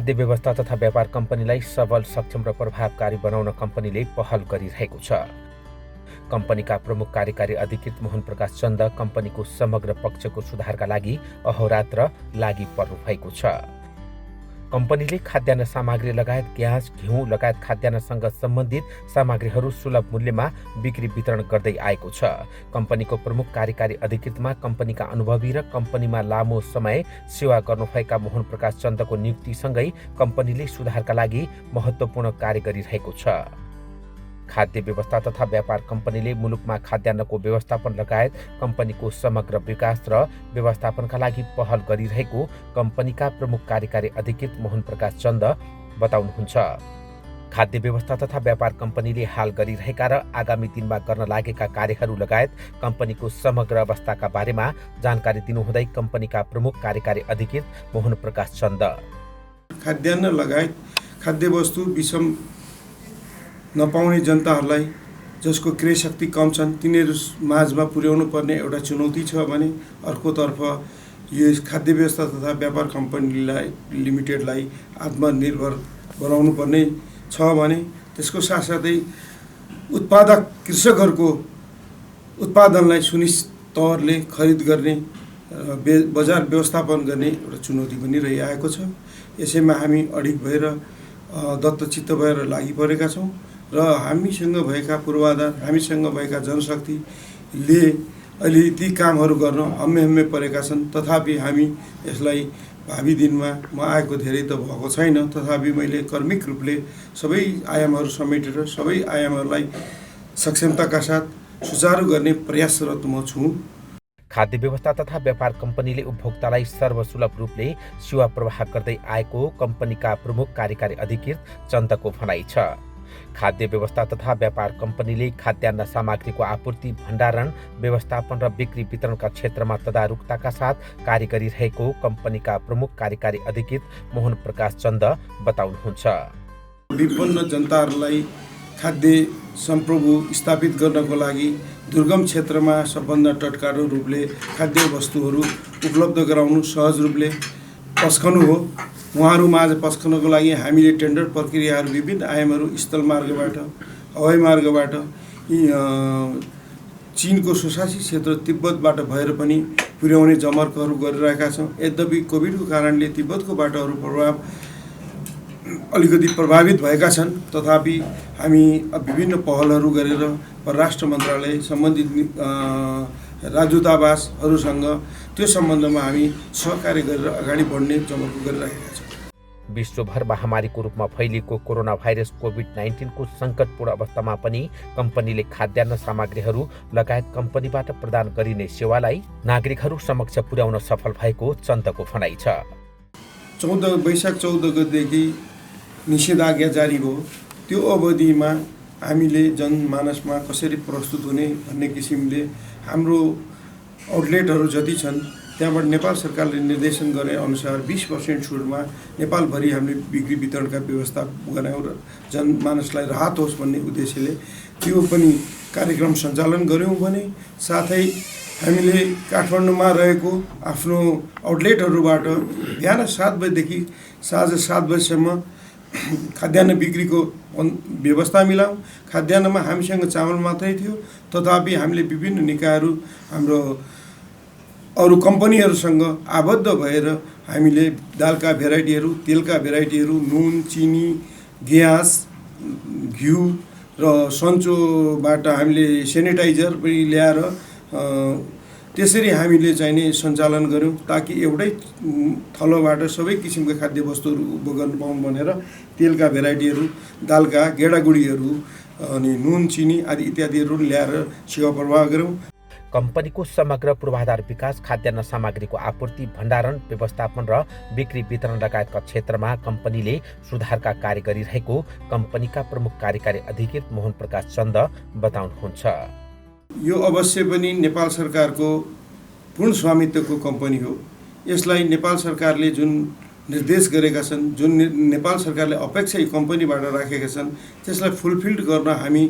खाद्य व्यवस्था तथा व्यापार कम्पनीलाई सबल, सक्षम र प्रभावकारी बनाउन कम्पनीले पहल गरिरहेको छ। कम्पनीका प्रमुख कार्यकारी अधिकृत मोहन प्रकाश चन्द कम्पनीको समग्र पक्षको सुधारका लागि अहोरात्र लागि पर्नु भएको छ। कम्पनीले खाद्यान्न सामग्री लगायत ग्यास, घिउ लगायत खाद्यान्नसँग सम्बन्धित सामग्रीहरू सुलभ मूल्यमा बिक्री वितरण गर्दै आएको छ। कम्पनीको प्रमुख कार्यकारी अधिकृतमा कम्पनीका अनुभवी र कम्पनीमा लामो समय सेवा गर्नुभएका मोहन प्रकाश चन्दको नियुक्तिसँगै कम्पनीले सुधारका लागि महत्त्वपूर्ण कार्य गरिरहेको छ। खाद्य व्यवस्था तथा व्यापार कम्पनीले मुलुकमा खाद्यान्नको व्यवस्थापन लगायत कम्पनीको समग्र विकास र व्यवस्थापनका लागि पहल गरिरहेको कम्पनीका प्रमुख कार्यकारी अधिकृत मोहन प्रकाश चन्द बताउनुहुन्छ। खाद्य व्यवस्था तथा व्यापार कम्पनीले हाल गरिरहेका र आगामी दिनमा गर्न लागेका कार्यहरू लगायत कम्पनीको समग्र अवस्थाका बारेमा जानकारी दिनुहुँदै कम्पनीका प्रमुख कार्यकारी अधिकृत मोहन प्रकाश चन्द खाद्यान्न लगायत खाद्य वस्तु विषम नपाउने जनताहरूलाई जसको क्रय शक्ति कम छन् तिनीहरू माझमा पुर्याउनु पर्ने एउटा चुनौती छ भने अर्कोतर्फ यो खाद्य व्यवस्था तथा व्यापार कम्पनीलाई लिमिटेडलाई आत्मनिर्भर बनाउनु पर्ने छ भने त्यसको साथसाथै उत्पादक कृषकहरूको उत्पादनलाई सुनिश्चित तौरले खरिद गर्ने बजार व्यवस्थापन गर्ने एउटा चुनौती पनि रहिआएको छ। यसैमा हामी अडिग भएर दत्तचित्त भएर लागि परेका छौँ र हामीसँग भएका पूर्वाधार, हामीसँग भएका जनशक्तिले अहिले ती कामहरू गर्न हम्मे परेका छन्। तथापि हामी यसलाई भावी दिनमा म आएको धेरै त भएको छैन, तथापि मैले कर्मिक रूपले सबै आयामहरू समेटेर सबै आयामहरूलाई सक्षमताका साथ सुचारू गर्ने प्रयासरत म छु। खाद्य व्यवस्था तथा व्यापार कम्पनीले उपभोक्तालाई सर्वसुलभ रूपले सेवा प्रवाह गर्दै आएको कम्पनीका प्रमुख कार्यकारी अधिकृत चन्दको भनाइ छ। खाद्य व्यवस्था तथा व्यापार कम्पनीले खाद्यान्न सामग्रीको आपूर्ति, भण्डारण, व्यवस्थापन र बिक्री वितरणका क्षेत्रमा तदारुकताका साथ कार्य गरिरहेको कम्पनीका प्रमुख कार्यकारी अधिकृत मोहन प्रकाश चन्द बताउनुहुन्छ। विपन्न जनताहरूलाई खाद्य सम्प्रभु स्थापित गर्नको लागि दुर्गम क्षेत्रमा सबभन्दा टटकारो रूपले खाद्य वस्तुहरू उपलब्ध गराउनु, सहज रूपले पस्कनु हो। उहाँहरूमाझ पस्कनको लागि हामीले टेन्डर प्रक्रियाहरू विभिन्न आयामहरू स्थल मार्गबाट, हवाई मार्गबाट, चीनको 86 क्षेत्र तिब्बतबाट भएर पनि पुर्याउने जमर्कहरू गरिरहेका छौँ। यद्यपि कोभिडको कारणले तिब्बतको बाटोहरू अलिकति प्रभावित भएका छन्, तथापि हामी विभिन्न पहलहरू गरेर परराष्ट्र मन्त्रालय, सम्बन्धित राजदूतावासहरूसँग त्यो सम्बन्धमा हामी सहकार्य गरेर अगाडि बढ्ने जमर्को गरिरहेका छौँ। विश्वभर महामारीको रूपमा फैलिएको कोरोना भाइरस कोभिड-19 को सङ्कटपूर्ण अवस्थामा पनि कम्पनीले खाद्यान्न सामग्रीहरू लगायत कम्पनीबाट प्रदान गरिने सेवालाई नागरिकहरू समक्ष पुर्याउन सफल भएको चन्दको भनाइ छ। वैशाख 14 गतेदेखि निषेधाज्ञा जारी भयो। त्यो अवधिमा हामीले जनमानसमा कसरी प्रस्तुत हुने भन्ने किसिमले हाम्रो आउटलेटहरू जति छन् त्यहाँबाट नेपाल सरकारले निर्देशन गरे अनुसार 20% छुटमा नेपालभरि हामीले बिक्री वितरणका व्यवस्था गरायौँ र जनमानसलाई राहत होस् भन्ने उद्देश्यले त्यो पनि कार्यक्रम सञ्चालन गऱ्यौँ भने साथै हामीले काठमाडौँमा रहेको आफ्नो आउटलेटहरूबाट बिहान 7 बजेदेखि साँझ 7 बजेसम्म खाद्यान्न बिक्रीको व्यवस्था मिलाउँ। खाद्यान्नमा हामीसँग चामल मात्रै थियो, तथापि हामीले विभिन्न निकायहरू, हाम्रो अरू कम्पनीहरूसँग आबद्ध भएर हामीले दालका भेराइटीहरू, तेलका भेराइटीहरू, नुन, चिनी, ग्यास, घिउ र सन्चोबाट हामीले सेनिटाइजर पनि ल्याएर त्यसरी हामीले चाहिने सञ्चालन गऱ्यौँ ताकि एउटै थलोबाट सबै किसिमका खाद्य वस्तुहरू उपभोग गर्न पाउँ भनेर तेलका भेराइटीहरू, दालका गेडागुडीहरू अनि नुन, चिनी आदि इत्यादिहरू ल्याएर सेवा प्रवाह गऱ्यौँ। कम्पनीको समग्र पूर्वाधार विकास, खाद्यान्न सामग्रीको आपूर्ति, भण्डारण, व्यवस्थापन र बिक्री वितरण लगायतका क्षेत्रमा कम्पनीले सुधारका कार्य गरिरहेको कम्पनीका प्रमुख कार्यकारी अधिकृत मोहन प्रकाश चन्द बताउनुहुन्छ। यो अवश्य पनि नेपाल सरकारको पूर्ण स्वामित्वको कम्पनी हो। यसलाई नेपाल सरकारले जुन निर्देश गरेका छन्, जुन नेपाल सरकारले अपेक्षा यो कम्पनीबाट राखेका छन्, त्यसलाई फुलफिल गर्न हामी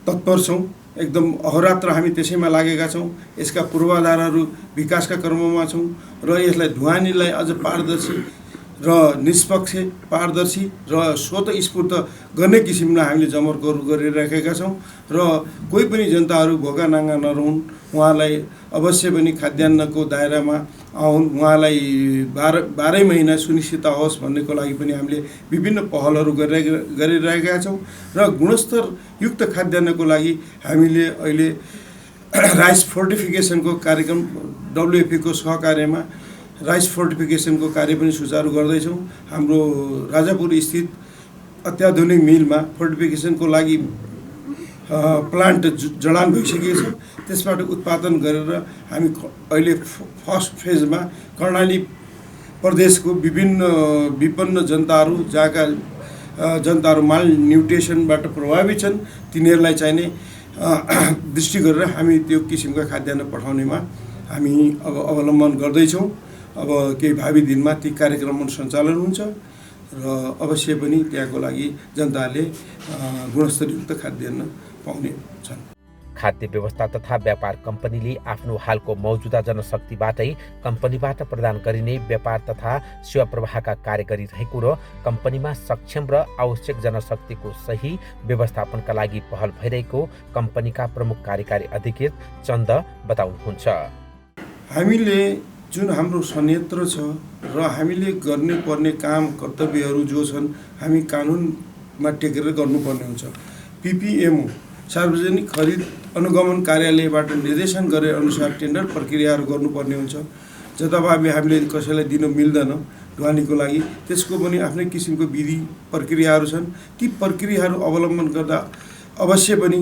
तत्पर छौँ। एकदम अहोरात्र हामी त्यसैमा लागेका छौँ। यसका पूर्वाधारहरू विकासका क्रममा छौँ र यसलाई ढुवानीलाई अझ पारदर्शी र निष्पक्ष पारदर्शी र स्वतस्फूर्त गर्ने किसिमलाई हामीले जमर्को गरिराखेका छौँ र कोही पनि जनताहरू भोका नाङ्गा नरहुन्, उहाँलाई अवश्य पनि खाद्यान्नको दायरामा आउन्, उहाँलाई बाह्रै महिना सुनिश्चित होस् भन्नेको लागि पनि हामीले विभिन्न पहलहरू गरिरहेका छौँ र गुणस्तरयुक्त खाद्यान्नको लागि हामीले अहिले राइस फोर्टिफिकेसनको कार्यक्रम WFP को सहकार्यमा राइस फोर्टिफिकेसनको कार्य पनि सुचारू गर्दैछौँ। हाम्रो राजापुर स्थित अत्याधुनिक मिलमा फोर्टिफिकेसनको लागि प्लान्ट जडान भइसकेको छ। त्यसबाट उत्पादन गरेर हामी अहिले फर्स्ट फेजमा कर्णाली प्रदेशको विभिन्न विपन्न जनताहरू जहाँका जनताहरू माल न्युट्रिसनबाट प्रभावित छन् तिनीहरूलाई चाहिने दृष्टि गरेर हामी त्यो किसिमका खाद्यान्न पठाउनेमा हामी अब अवलम्बन गर्दैछौँ। अब केही भावी दिनमा ती कार्यक्रमहरू सञ्चालन हुन्छ र अवश्य पनि त्यहाँको लागि जनताले गुणस्तरयुक्त खाद्यान्न पाउने छन्। खाद्य व्यवस्था तथा व्यापार कम्पनीले आफ्नो हालको मौजुदा जनशक्तिबाटै कम्पनीबाट प्रदान गरिने व्यापार तथा सेवा प्रवाहका कार्य गरिरहेको र कम्पनीमा सक्षम र आवश्यक जनशक्तिको सही व्यवस्थापनका लागि पहल भइरहेको कम्पनीका प्रमुख कार्यकारी अधिकृत चन्द बताउनुहुन्छ। हामीले जुन हाम्रो संयन्त्र छ र हामीले गर्ने पर्ने काम कर्तव्यहरू जो छन् हामी कानुनमा टेकेर गर्नुपर्ने हुन्छ। PPMO सार्वजनिक खरिद अनुगमन कार्यालयबाट निर्देशन गरे अनुसार टेन्डर प्रक्रियाहरू गर्नुपर्ने हुन्छ। जताभावी हामीले कसैलाई दिन मिल्दैन ढुवानीको लागि त्यसको पनि आफ्नै किसिमको विधि प्रक्रियाहरू छन्। ती प्रक्रियाहरू अवलम्बन गर्दा अवश्य पनि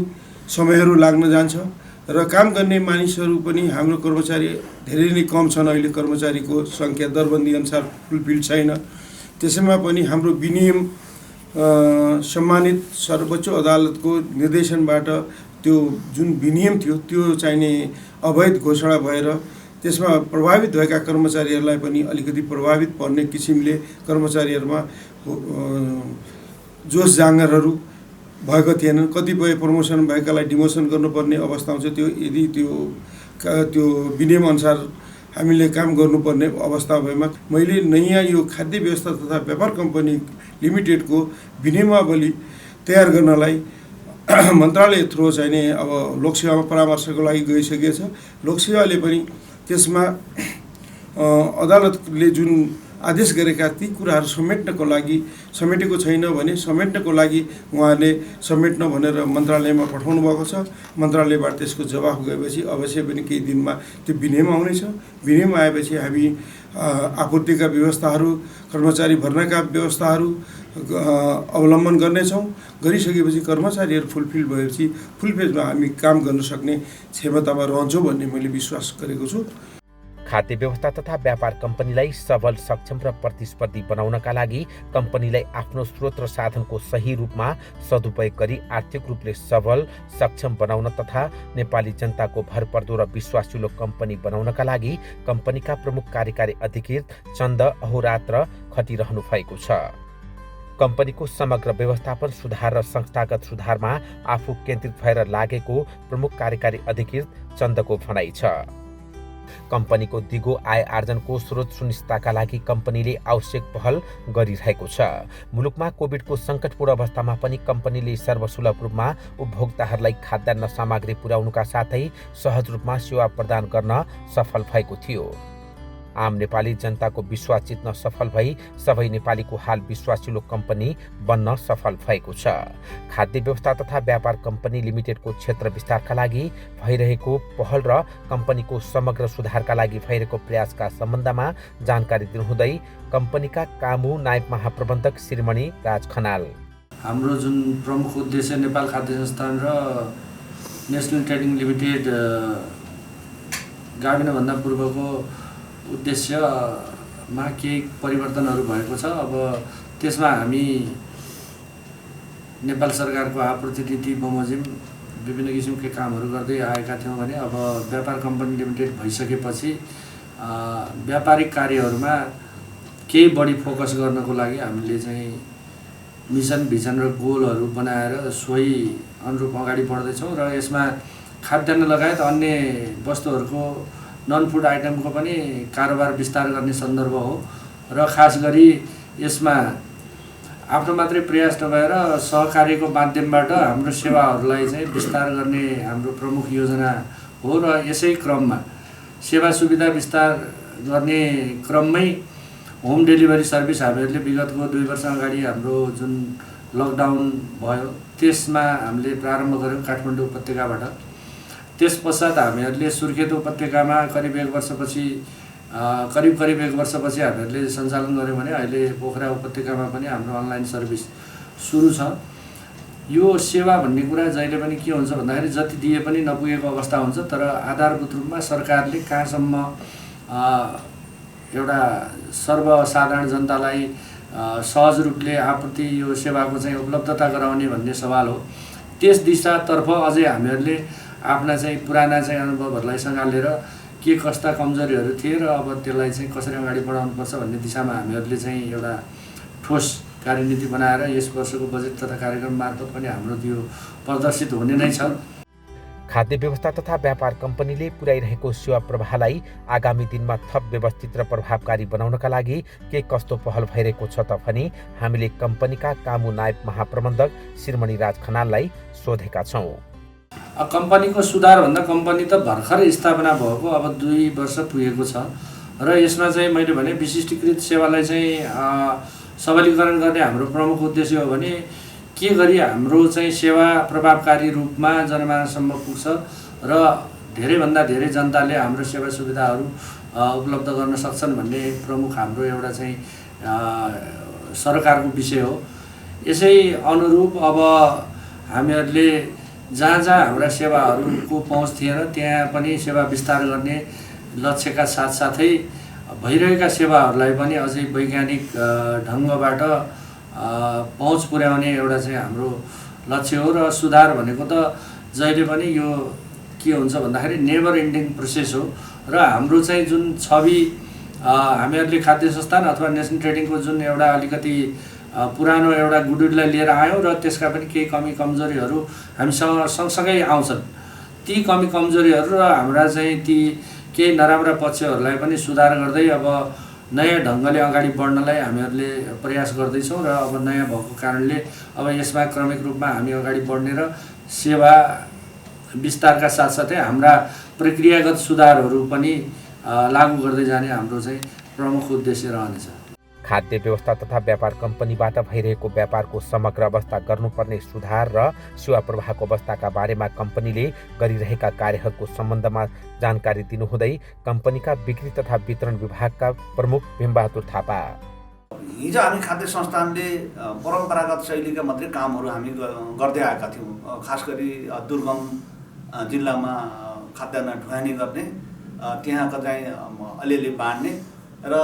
समयहरू लाग्न जान्छ र काम गर्ने मानिसहरू पनि हाम्रो कर्मचारी धेरै नै कम छन्। अहिले कर्मचारीको सङ्ख्या दरबन्दी अनुसार फुलफिल छैन। त्यसैमा पनि हाम्रो विनियम सम्मानित सर्वोच्च अदालतको निर्देशनबाट त्यो जुन विनियम थियो त्यो चाहिने अवैध घोषणा भएर त्यसमा प्रभावित भएका कर्मचारीहरूलाई पनि अलिकति प्रभावित पर्ने किसिमले कर्मचारीहरूमा जोस जाँगरहरू भएको थिएनन्। कतिपय प्रमोसन भएकालाई डिमोसन गर्नुपर्ने अवस्था हुन्छ। त्यो यदि त्यो विनियम अनुसार हामीले काम गर्नुपर्ने अवस्था भएमा मैले नयाँ यो खाद्य व्यवस्था तथा व्यापार कम्पनी लिमिटेडको विनियमावली तयार गर्नलाई मन्त्रालय थ्रो चाहिने अब लोकसेवामा परामर्शको लागि गइसकेको छ। लोकसेवाले पनि त्यसमा अदालतले जुन आदेश गरेका ती कुराहरू समेटेको छैन भने समेट्नको लागि उहाँले समेट्न भनेर मन्त्रालयमा पठाउनु भएको छ। मन्त्रालयबाट त्यसको जवाफ गएपछि अवश्य पनि केही दिनमा त्यो विनियम आउनेछ। विनियम आएपछि हामी आपूर्तिका व्यवस्थाहरू कर्मचारी भर्नाका व्यवस्थाहरू अवलम्बन गर्नेछौँ। गरिसकेपछि कर्मचारीहरू फुलफिल भएपछि फुल फेजमा हामी काम गर्न सक्ने क्षमतामा रहन्छौँ भन्ने मैले विश्वास गरेको छु। खाद्य व्यवस्था तथा व्यापार कम्पनीलाई सबल, सक्षम र प्रतिस्पर्धी बनाउनका लागि कम्पनीलाई आफ्नो स्रोत र साधनको सही रूपमा सदुपयोग गरी आर्थिक रूपले सबल, सक्षम बनाउन तथा नेपाली जनताको भरपर्दो र विश्वासिलो कम्पनी बनाउनका लागि कम्पनीका प्रमुख कार्यकारी अधिकृत चन्द अहोरात्र खटिरहनु भएको छ। कम्पनीको समग्र व्यवस्थापन सुधार र संस्थागत सुधारमा आफू केन्द्रित भएर लागेको प्रमुख कार्यकारी अधिकृत चन्दको भनाइ छ। कम्पनीको दिगो आय आर्जनको स्रोत सुनिश्चितताका लागि कम्पनीले आवश्यक पहल गरिरहेको छ। मुलुकमा कोभिडको सङ्कटपूर्ण अवस्थामा पनि कम्पनीले सर्वसुलभ रूपमा उपभोक्ताहरूलाई खाद्यान्न सामग्री पुर्याउनुका साथै सहज रूपमा सेवा प्रदान गर्न सफल भएको थियो। आम नेपाली जनताको विश्वास जित्न सफल भई सबै नेपालीको हाल विश्वासिलो कम्पनी बन्न सफल भएको छ। खाद्य व्यवस्था तथा व्यापार कम्पनी लिमिटेडको क्षेत्र विस्तारका लागि भइरहेको पहल र कम्पनीको समग्र सुधारका लागि भइरहेको प्रयासका सम्बन्धमा जानकारी दिनुहुँदै कम्पनीका कामु नायब महाप्रबन्धक श्रीमणी राज खनाल, हाम्रो जुन प्रमुख उद्देश्य नेपाल खाद्य संस्थान र नेसनल ट्रेडिङ लिमिटेड गाभिनुभन्दा पूर्वको उद्देश्यमा केही परिवर्तनहरू भएको छ। अब त्यसमा हामी नेपाल सरकारको आपूर्ति नीति बमोजिम विभिन्न किसिमका कामहरू गर्दै आएका थियौँ भने अब व्यापार कम्पनी लिमिटेड भइसकेपछि व्यापारिक कार्यहरूमा केही बढी फोकस गर्नको लागि हामीले चाहिँ मिसन, भिजन र गोलहरू बनाएर सोही अनुरूप अगाडि बढ्दैछौँ र यसमा खाद्यान्न लगायत अन्य वस्तुहरूको नन फुड आइटमको पनि कारोबार विस्तार गर्ने सन्दर्भ हो र खास गरी यसमा आफ्नो मात्रै प्रयास नभएर सहकार्यको माध्यमबाट हाम्रो सेवाहरूलाई चाहिँ विस्तार गर्ने हाम्रो प्रमुख योजना हो। र यसै क्रममा सेवा सुविधा विस्तार गर्ने क्रममै होम डेलिभरी सर्भिस हामीहरूले विगतको 2 वर्ष अगाडि हाम्रो जुन लकडाउन भयो त्यसमा हामीले प्रारम्भ गऱ्यौँ काठमाडौँ उपत्यकाबाट। त्यस पश्चात हामीहरूले सुर्खेत उपत्यकामा करिब 1 वर्षपछि हामीहरूले सञ्चालन गऱ्यौँ भने अहिले पोखरा उपत्यकामा पनि हाम्रो अनलाइन सर्भिस सुरु छ। यो सेवा भन्ने कुरा जहिले पनि के हुन्छ भन्दाखेरि जति दिए पनि नपुगेको अवस्था हुन्छ, तर आधारभूत रूपमा सरकारले कहाँसम्म एउटा सर्वसाधारण जनतालाई सहज रूपले आपूर्ति यो सेवाको चाहिँ उपलब्धता गराउने भन्ने सवाल हो। त्यस दिशातर्फ अझै हामीहरूले आफ्ना चाहिँ पुराना चाहिँ अनुभवहरूलाई सँगालेर के कस्ता कमजोरीहरू थिए र अब त्यसलाई चाहिँ कसरी अगाडि बढाउनुपर्छ भन्ने दिशामा हामीहरूले चाहिँ एउटा ठोस कार्यनीति बनाएर यस वर्षको बजेट तथा कार्यक्रम मार्फत पनि हाम्रो त्यो प्रदर्शित हुने नै छ। खाद्य व्यवस्था तथा व्यापार कम्पनीले पुर्याइरहेको सेवा प्रवाहलाई आगामी दिनमा थप व्यवस्थित र प्रभावकारी बनाउनका लागि के कस्तो पहल भइरहेको छ त भनी हामीले कम्पनीका कामु नायब महाप्रबन्धक श्रीमणी राज खनाललाई सोधेका छौँ। कम्पनीको सुधारभन्दा कम्पनी त भर्खरै स्थापना भएको अब 2 वर्ष पुगेको छ र यसमा चाहिँ मैले भने विशिष्टीकृत सेवालाई चाहिँ सबलीकरण गर्ने हाम्रो प्रमुख उद्देश्य हो भने के गरी हाम्रो चाहिँ सेवा प्रभावकारी रूपमा जनमानससम्म पुग्छ र धेरैभन्दा धेरै जनताले हाम्रो सेवा सुविधाहरू उपलब्ध गर्न सक्छन् भन्ने प्रमुख हाम्रो एउटा चाहिँ सरकारको विषय हो। यसै अनुरूप अब हामीहरूले जहाँ हाम्रा सेवाहरूको पहुँच थिएन त्यहाँ पनि सेवा विस्तार गर्ने लक्ष्यका साथसाथै भइरहेका सेवाहरूलाई पनि अझै वैज्ञानिक ढङ्गबाट पहुँच पुर्याउने एउटा चाहिँ हाम्रो लक्ष्य हो। र सुधार भनेको त जहिले पनि यो के हुन्छ भन्दाखेरि नेभर एन्डिङ प्रोसेस हो र हाम्रो चाहिँ जुन छवि हामीहरूले खाद्य संस्थान अथवा नेसन ट्रेडिङको जुन एउटा अलिकति पुरानो एउटा गुडविललाई लिएर आयौँ र त्यसका पनि केही कमी कमजोरीहरू हामीसँग सँगसँगै आउँछन्। ती कमी कमजोरीहरू र हाम्रा चाहिँ ती केही नराम्रा पक्षहरूलाई पनि सुधार गर्दै अब नयाँ ढङ्गले अगाडि बढ्नलाई हामीहरूले प्रयास गर्दैछौँ र अब नयाँ भएको कारणले अब यसमा क्रमिक रूपमा हामी अगाडि बढ्ने र सेवा विस्तारका साथसाथै हाम्रा प्रक्रियागत सुधारहरू पनि लागू गर्दै जाने हाम्रो चाहिँ प्रमुख उद्देश्य रहनेछ। खाद्य व्यवस्था तथा व्यापार कम्पनीबाट भइरहेको व्यापारको समग्र अवस्था गर्नुपर्ने सुधार र सेवा प्रवाहको अवस्थाका बारेमा कम्पनीले गरिरहेका कार्यहरूको सम्बन्धमा जानकारी दिनुहुँदै कम्पनीका बिक्री तथा वितरण विभागका प्रमुख भीमबहादुर थापा, हिजो हामी खाद्य संस्थानले परम्परागत शैलीका मात्रै कामहरू हामी गर्दै आएका थियौँ। खास गरी दुर्गम जिल्लामा खाद्यान्न ढुवानी गर्ने, त्यहाँका चाहिँ अलिअलि बाँड्ने र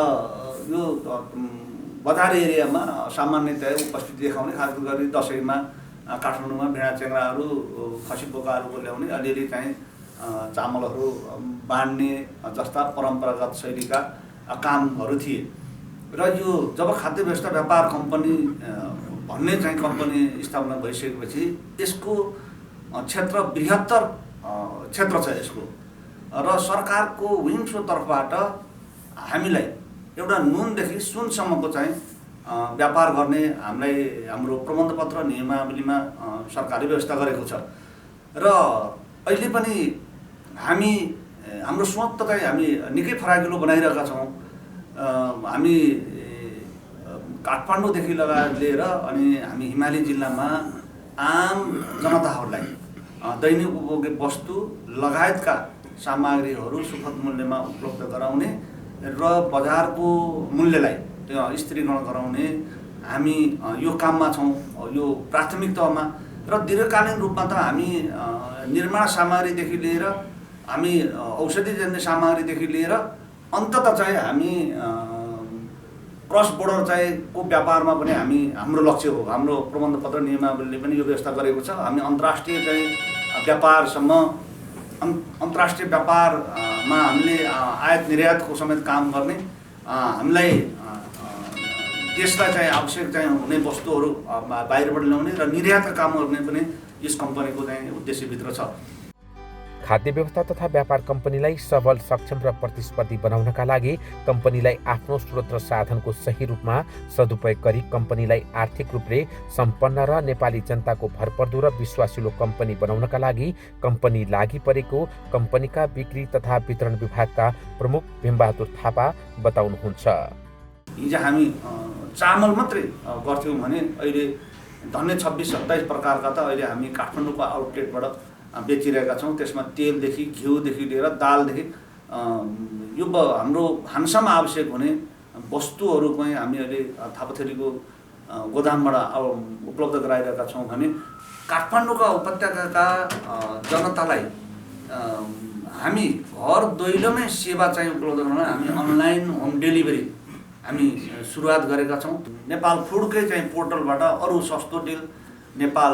यो बजार एरियामा सामान्यतया उपस्थिति देखाउने, खास गरी दसैँमा काठमाडौँमा भेडा चेङ्राहरू खसी बोकाहरूको ल्याउने, अलिअलि चाहिँ चामलहरू बाँड्ने जस्ता परम्परागत शैलीका कामहरू थिए। र यो जब खाद्य व्यवस्था व्यापार कम्पनी भन्ने चाहिँ कम्पनी स्थापना भइसकेपछि यसको क्षेत्र बृहत्तर क्षेत्र छ यसको, र सरकारको विङ्सको तर्फबाट हामीलाई एउटा नुनदेखि सुनसम्मको चाहिँ व्यापार गर्ने हामीलाई हाम्रो प्रबन्धपत्र नियमावलीमा सरकारले व्यवस्था गरेको छ। र अहिले पनि हाम्रो सोच त चाहिँ हामी निकै फराकिलो बनाइरहेका छौँ। हामी काठमाडौँदेखि लिएर अनि हामी हिमाली जिल्लामा आम जनताहरूलाई दैनिक उपभोग्य वस्तु लगायतका सामग्रीहरू सुपथ मूल्यमा उपलब्ध गराउने र बजारको मूल्यलाई स्थिरीकरण गराउने हामी यो काममा छौँ, यो प्राथमिक तहमा। र दीर्घकालीन रूपमा त हामी निर्माण सामग्रीदेखि लिएर हामी औषधिजन्य सामग्रीदेखि लिएर अन्ततः चाहिँ हामी क्रस बोर्डर चाहिँ को व्यापारमा पनि हाम्रो लक्ष्य हो। हाम्रो प्रबन्धपत्र नियमावलीले पनि यो व्यवस्था गरेको छ। हामी अन्तर्राष्ट्रिय चाहिँ व्यापारसम्म, अन्तर्राष्ट्रिय व्यापारमा हामीले आयात निर्यातको समेत काम गर्ने, हामीलाई देशलाई चाहिँ आवश्यक चाहिँ हुने वस्तुहरू बाहिरबाट ल्याउने र निर्यातका काम गर्ने पनि यस कम्पनीको चाहिँ उद्देश्यभित्र छ। खाद्य व्यवस्था तथा व्यापार कम्पनीलाई सबल, सक्षम र प्रतिस्पर्धी बनाउनका लागि कम्पनीलाई आफ्नो स्रोत र साधनको सही रूपमा सदुपयोग गरी कम्पनीलाई आर्थिक रूपले सम्पन्न र नेपाली जनताको भरपर्दो र विश्वासिलो कम्पनी बनाउनका लागि कम्पनी लागि परेको कम्पनीका बिक्री तथा वितरण विभागका प्रमुख भीमबहादुर थापा बताउनुहुन्छ। हिजो हामी चामल मात्रै गर्थ्यौँ भने अहिले धन्य 26-27 प्रकारका त अहिले हामी काठमाडौँको आउटलेटबाट बेचिरहेका छौँ। त्यसमा तेलदेखि घिउदेखि लिएर दालदेखि यो हाम्रो भान्सामा आवश्यक हुने वस्तुहरू पनि हामी अहिले थापाथलीको गोदामबाट उपलब्ध गराइरहेका छौँ भने काठमाडौँका उपत्यकाका जनतालाई हामी घर दैलोमै सेवा चाहिँ उपलब्ध गराउन हामी अनलाइन होम डेलिभरी हामी सुरुवात गरेका छौँ। नेपाल फुडकै चाहिँ पोर्टलबाट अरू सस्तो डिल नेपाल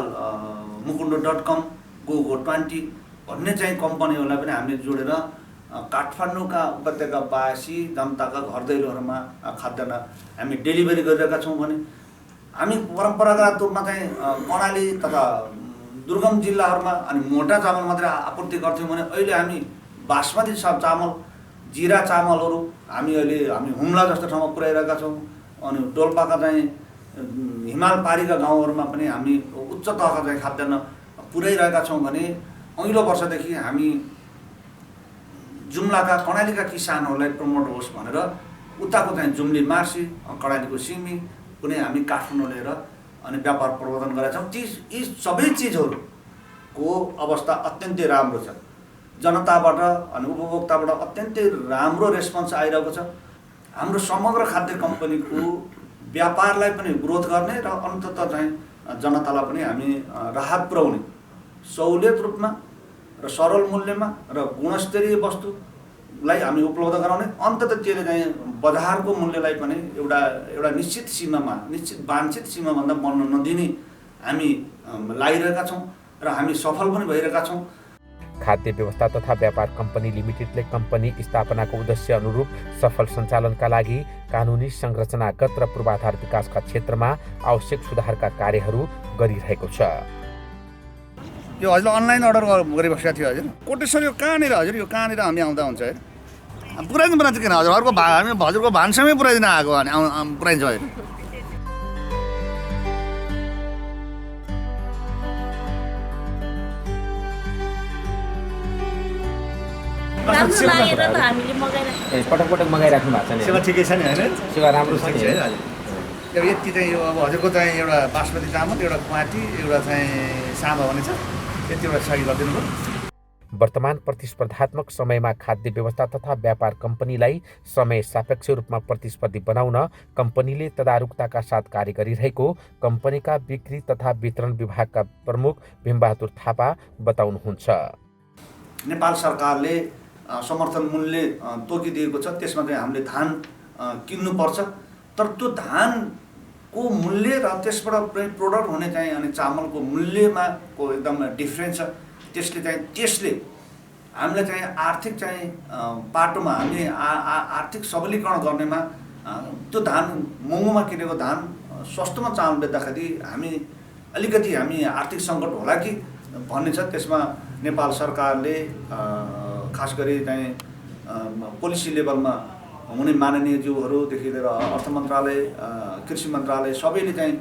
मुकुन्डो.com GoGo20 भन्ने चाहिँ कम्पनीहरूलाई पनि हामीले जोडेर काठमाडौँका उपत्यकावासी जनताका घर दैलोहरूमा खाद्यान्न हामी डेलिभरी गरिरहेका छौँ भने हामी परम्परागत रूपमा चाहिँ कर्णाली तथा दुर्गम जिल्लाहरूमा अनि मोटा चामल मात्रै आपूर्ति गर्थ्यौँ भने अहिले हामी बासमती चामल, जिरा चामलहरू हामी हुम्ला जस्तो ठाउँमा पुर्याइरहेका छौँ। अनि डोल्पाका चाहिँ हिमाल पारीका गाउँहरूमा पनि हामी उच्च तहका चाहिँ खाद्यान्न पुर्याइरहेका छौँ भने अघिल्लो वर्षदेखि हामी जुम्लाका कर्णालीका किसानहरूलाई प्रमोट होस् भनेर उताको चाहिँ जुम्ली मार्सी, कर्णालीको सिमी कुनै हामी काठमाडौँ लिएर अनि व्यापार प्रवर्धन गरेका छौँ। यी सबै चिजहरूको अवस्था अत्यन्तै राम्रो छ। जनताबाट अनि उपभोक्ताबाट अत्यन्तै राम्रो रेस्पोन्स आइरहेको छ। हाम्रो समग्र खाद्य कम्पनीको व्यापारलाई पनि ग्रोथ गर्ने र अन्ततः चाहिँ जनतालाई पनि हामी राहत पुर्याउने सहुलियत रूपमा र सरल मूल्यमा र गुणस्तरीय वस्तुलाई हामी उपलब्ध गराउने, अन्ततः त्यसले चाहिँ बजारको मूल्यलाई पनि एउटा निश्चित सीमामा, निश्चित वाञ्छित सीमाभन्दा बढ्न नदिने हामी लागिरहेका छौँ र हामी सफल पनि भइरहेका छौँ। खाद्य व्यवस्था तथा व्यापार कम्पनी लिमिटेडले कम्पनी स्थापनाको उद्देश्य अनुरूप सफल सञ्चालनका लागि कानुनी, संरचनागत र पूर्वाधार विकासका क्षेत्रमा आवश्यक सुधारका कार्यहरू गरिरहेको छ। यो हजुर अनलाइन अर्डर गरिबसेको थियो हजुर। कोटेश्वर यो कहाँनिर हजुर? यो कहाँनिर हामी आउँदा हुन्छ है? पुऱ्याइदिनु पर्ने चाहिँ किन हजुर? हामी हजुरको भान्सामै पुऱ्याइदिन आएको भने पुऱ्याइन्छ हजुर। राम्रो लागेर त हामीले मगाइराख्यौँ। पटक मगाइराख्नु भएको छ नि? सेवा ठिकै छ नि होइन? सेवा राम्रो छ नि है हजुर। यति चाहिँ यो अब हजुरको चाहिँ एउटा बासमती चामल, एउटा क्वाटी, एउटा चाहिँ सामा भने छ, यतिवटा सही गरिदिनु भयो। वर्तमान प्रतिस्पर्धात्मक समयमा खाद्य व्यवस्था तथा व्यापार कम्पनीलाई समय सापेक्ष रूपमा प्रतिस्पर्धी बनाउन कम्पनीले तदारुकताका साथ कार्य गरिरहेको कम्पनीका बिक्री तथा वितरण विभागका प्रमुख भीमबहादुर थापा बताउनुहुन्छ। नेपाल सरकारले समर्थन मूल्य तोकिदिएको छ। त्यसमा चाहिँ हामीले धान किन्नुपर्छ, तर त्यो धानको मूल्य र त्यसबाट प्रोडक्ट हुने चाहिँ अनि चामलको मूल्यमा को एकदम डिफ्रेन्स छ। त्यसले हामीलाई चाहिँ आर्थिक चाहिँ पाटोमा हामीले आर्थिक सबलीकरण गर्नेमा त्यो धान महँगोमा किनेको धान सस्तोमा चामल बेच्दाखेरि हामी आर्थिक सङ्कट होला कि भन्ने छ। त्यसमा नेपाल सरकारले खास गरी चाहिँ पोलिसी लेभलमा हुने माननीय ज्यूहरूदेखि लिएर अर्थ मन्त्रालय, कृषि मन्त्रालय सबैले चाहिँ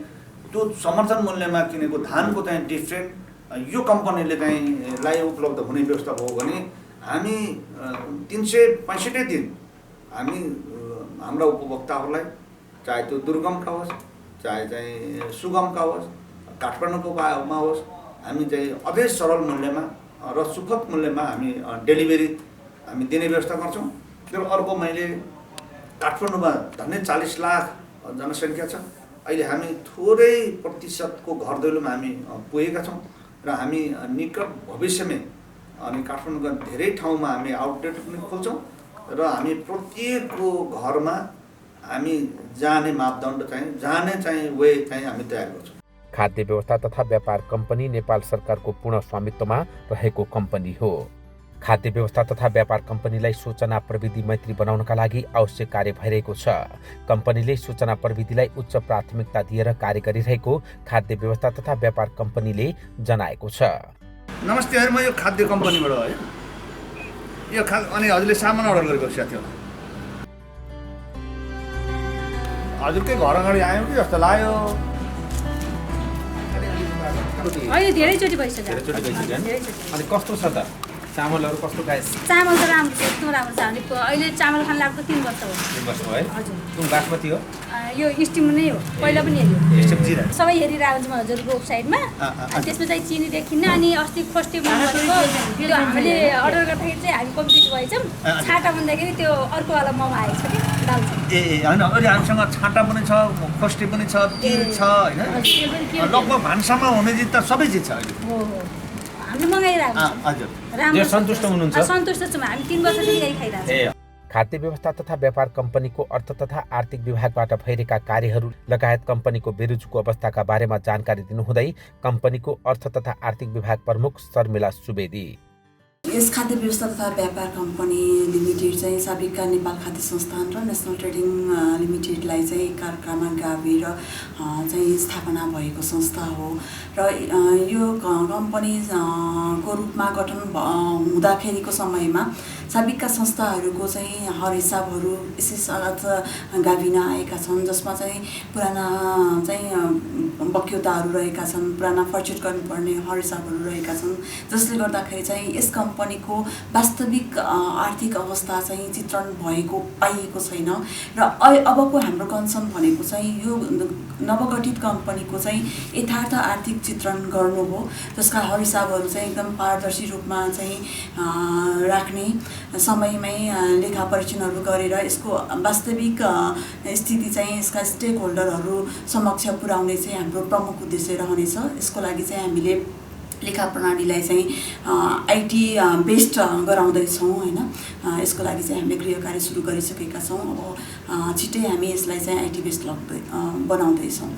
त्यो समर्थन मूल्यमा किनेको धानको चाहिँ डिफ्रेन्ट यो कम्पनीले चाहिँ लाई उपलब्ध हुने व्यवस्था भयो भने हामी 365 दिन हामी हाम्रा उपभोक्ताहरूलाई चाहे त्यो दुर्गमका होस्, चाहे चाहिँ सुगमका होस्, काठमाडौँकोमा होस्, हामी चाहिँ अझै सरल मूल्यमा र सुपथ मूल्यमा हामी डेलिभरी हामी दिने व्यवस्था गर्छौँ। तर अर्को मैले काठमाडौँमा झन्डै 40 लाख जनसङ्ख्या छ। अहिले हामी थोरै प्रतिशतको घर दैलोमा हामी पुगेका छौँ र हामी निकट भविष्यमै अनि काठमाडौँका धेरै ठाउँमा हामी आउटलेट पनि खोल्छौँ र हामी प्रत्येकको घरमा हामी जाने मापदण्ड चाहिँ वे चाहिँ हामी तयार गर्छौँ। खाद्य व्यवस्था तथा व्यापार कम्पनी नेपाल सरकारको पूर्ण स्वामित्वमा रहेको कम्पनी हो। खाद्य व्यवस्था तथा व्यापार कम्पनीलाई सूचना प्रविधि मैत्री बनाउनका लागि आवश्यक कार्य भइरहेको छ। कम्पनीले सूचना प्रविधिलाई उच्च प्राथमिकता दिएर कार्य गरिरहेको खाद्य व्यवस्था तथा व्यापार कम्पनीले जनाएको छ। नमस्ते, म यो खाद्य कम्पनीबाट हो है। यो अनि हजुरले सामान अर्डर गरेको साथी होला हजुरकै घर अगाडि आयो कि जस्तो लाग्यो अहिले धेरैचोटि भइसक्यो अनि कस्तो छ त चामलहरू कस्तो खाए चामल त राम्रो छ एकदम राम्रो छ हामीले अहिले चामल खान लाग्दा 3 वर्ष हो है हजुर कुन बासमती हो यो स्टिम नै हो पहिला पनि हेऱ्यो जिरा सबै हेरिरहेको हुन्छ म हजुरको वेबसाइटमा अनि त्यसमा चाहिँ चिनी देखिन्न अनि अस्ति फर्स्ट टाइम गरेको त्यो हामीले अर्डर गर्दाखेरि चाहिँ हामी कम्प्लिट भएछौँ छाटा भन्दाखेरि त्यो अर्कोवाला मोमो आएको छ कि दाल छ ए होइन अहिले हामीसँग छाटा पनि छ खोस्टे पनि छ तिल छ होइन लगभग भान्सामा हुने चिज त सबै चिज छ अहिले हो हामीले मगाइरहेको छ हजुर राम्रो सन्तुष्ट हुनुहुन्छ सन्तुष्ट छौँ हामी 3 वर्षदेखि यही खाइरहेको छौँ खाद्य व्यवस्था तथा व्यापार कम्पनीको अर्थ तथा आर्थिक विभागबाट भइरहेका कार्यहरू लगायत कम्पनीको बेरोजगारको अवस्थाका बारेमा जानकारी दिनुहुँदै कम्पनीको अर्थ तथा आर्थिक विभाग प्रमुख शर्मिला सुवेदी यस खाद्य व्यवस्था तथा व्यापार कम्पनी लिमिटेड चाहिँ साबिका नेपाल खाद्य संस्थान र नेसनल ट्रेडिङ लिमिटेडलाई चाहिँ कारखाना गाभेर चाहिँ स्थापना भएको संस्था हो र यो कम्पनीको रूपमा गठन हुँदाखेरिको समयमा साबिका संस्थाहरूको चाहिँ हर हिसाबहरू यसैसाथ गाभिन आएका छन् जसमा चाहिँ पुराना चाहिँ बक्यौताहरू रहेका छन् पुराना फर्चुट गर्नुपर्ने हर हिसाबहरू रहेका छन् जसले गर्दाखेरि चाहिँ यस कम्पनीको वास्तविक आर्थिक अवस्था चाहिँ चित्रण भएको पाइएको छैन र अबको हाम्रो कन्सर्न भनेको चाहिँ यो नवगठित कम्पनीको चाहिँ यथार्थ आर्थिक चित्रण गर्नु हो जसका हर हिसाबहरू चाहिँ एकदम पारदर्शी रूपमा चाहिँ राख्ने समयमै लेखा परीक्षणहरू गरेर यसको वास्तविक स्थिति चाहिँ यसका स्टेक होल्डरहरू समक्ष पुर्याउने चाहिँ हाम्रो प्रमुख उद्देश्य रहनेछ यसको लागि चाहिँ हामीले लेखा प्रणालीलाई चाहिँ आइटी बेस्ड गराउँदैछौँ होइन यसको लागि चाहिँ हामीले गृह कार्य सुरु गरिसकेका छौँ अब छिट्टै हामी यसलाई चाहिँ आइटी बेस्ड बनाउँदैछौँ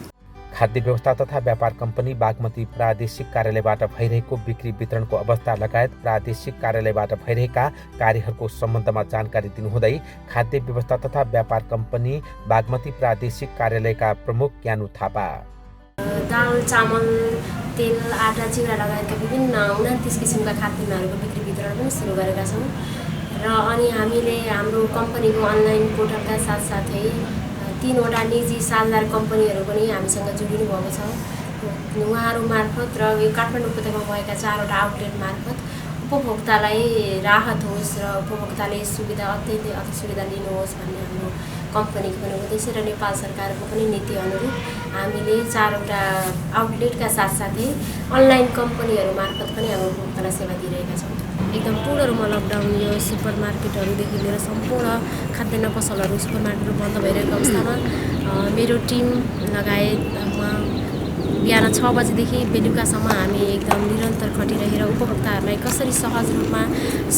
खाद्य व्यवस्था तथा व्यापार कम्पनी बागमती प्रादेशिक कार्यालयबाट भइरहेको बिक्री वितरणको अवस्था लगायत प्रादेशिक कार्यालयबाट भइरहेका कार्यहरूको सम्बन्धमा जानकारी दिनुहुँदै खाद्य व्यवस्था तथा व्यापार कम्पनी बागमती प्रादेशिक कार्यालयका प्रमुख ज्ञानु थापा दाल चामल तेल आटा चिउरा लगायतका विभिन्न 29 किसिमका खाद्यान्नहरूको बिक्री वितरण पनि सुरु गरेका छौँ र अनि हामीले हाम्रो कम्पनीको अनलाइन पोर्टलका साथसाथै 3वटा निजी साझेदार कम्पनीहरू पनि हामीसँग जोडिनु भएको छ उहाँहरू मार्फत र यो काठमाडौँ उपत्यकामा भएका 4वटा आउटलेट मार्फत उपभोक्तालाई राहत होस् र उपभोक्ताले सुविधा अत्यन्तै अति सुविधा लिनुहोस् भन्ने हाम्रो कम्पनीको पनि उद्देश्य र नेपाल सरकारको पनि नीति अनुरूप हामीले 4वटा आउटलेटका साथसाथै अनलाइन कम्पनीहरू मार्फत पनि हाम्रो उपभोक्तालाई सेवा दिइरहेका छौँ एकदम पूर्ण रूपमा लकडाउन यो सुपर मार्केटहरूदेखि लिएर सम्पूर्ण खाद्यान्न पसलहरू सुपर मार्केटहरू बन्द भइरहेको अवस्थामा मेरो टिम लगायत बिहान 6 बजेदेखि बेलुकासम्म हामी एकदम निरन्तर खटिरहेर उपभोक्ताहरूलाई कसरी सहज रूपमा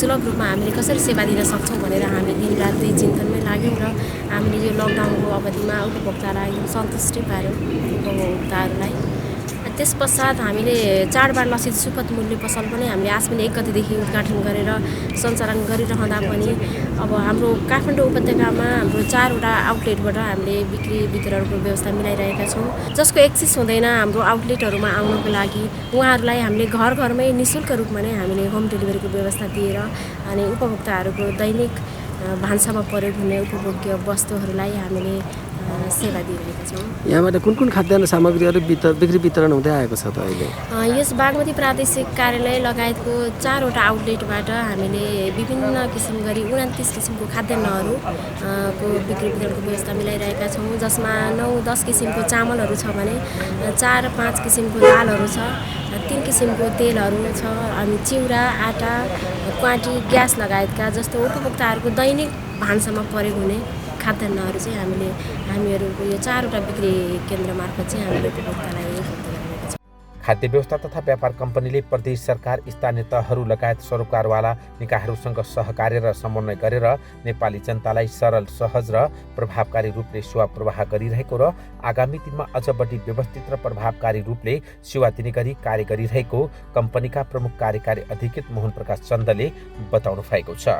सुलभ रूपमा हामीले कसरी सेवा दिन सक्छौँ भनेर हामी दिनरात त्यही चिन्तनमै लाग्यौँ र हामीले यो लकडाउनको अवधिमा उपभोक्तालाई एकदम सन्तुष्टि पार्यौँ उपभोक्ताहरूलाई त्यस पश्चात हामीले चाडबाड लक्षित सुपथ मूल्य पसल पनि हामीले आश्विन 1 गतेदेखि उद्घाटन गरेर सञ्चालन गरिरहँदा पनि अब हाम्रो काठमाडौँ उपत्यकामा हाम्रो 4वटा आउटलेटबाट हामीले बिक्री वितरणको व्यवस्था मिलाइरहेका छौँ जसको एक्सेस हुँदैन हाम्रो आउटलेटहरूमा आउनको लागि उहाँहरूलाई हामीले घर घरमै निःशुल्क रूपमा नै हामीले होम डेलिभरीको व्यवस्था दिएर अनि उपभोक्ताहरूको दैनिक भान्सामा प्रयोग हुने उपभोग्य वस्तुहरूलाई हामीले सेवा दिइरहेका छौँ। यहाँबाट कुन कुन खाद्यान्न सामग्रीहरू बिक्री वितरण हुँदै आएको छ त अहिले? यस बागमती प्रादेशिक कार्यालय लगायतको 4वटा आउटलेटबाट हामीले विभिन्न किसिम गरी 29 किसिमको खाद्यान्नहरू को बिक्री वितरणको व्यवस्था मिलाइरहेका छौँ जसमा 9-10 किसिमको चामलहरू छ भने 4-5 किसिमको दालहरू छ 3 किसिमको तेलहरू छ अनि चिउरा आटा क्वाटी ग्यास लगायतका जस्तो उपभोक्ताहरूको दैनिक भान्सामा प्रयोग हुने खाद्यान्नहरू चाहिँ हामीहरूको यो 4वटा बिक्री केन्द्र मार्फत चाहिँ हामीले उपभोक्तालाई उपलब्ध गराइरहेका छौँ। खाद्य व्यवस्था तथा व्यापार कम्पनीले प्रदेश सरकार स्थानीय तहहरू लगायत सरोकारवाला निकायहरूसँग सहकार्य र समन्वय गरेर नेपाली जनतालाई सरल सहज र प्रभावकारी रूपले सेवा प्रवाह गरिरहेको र आगामी दिनमा अझ बढी व्यवस्थित र प्रभावकारी रूपले सेवा दिने गरी कार्य गरिरहेको कम्पनीका प्रमुख कार्यकारी अधिकृत मोहन प्रकाश चन्दले बताउनु भएको छ।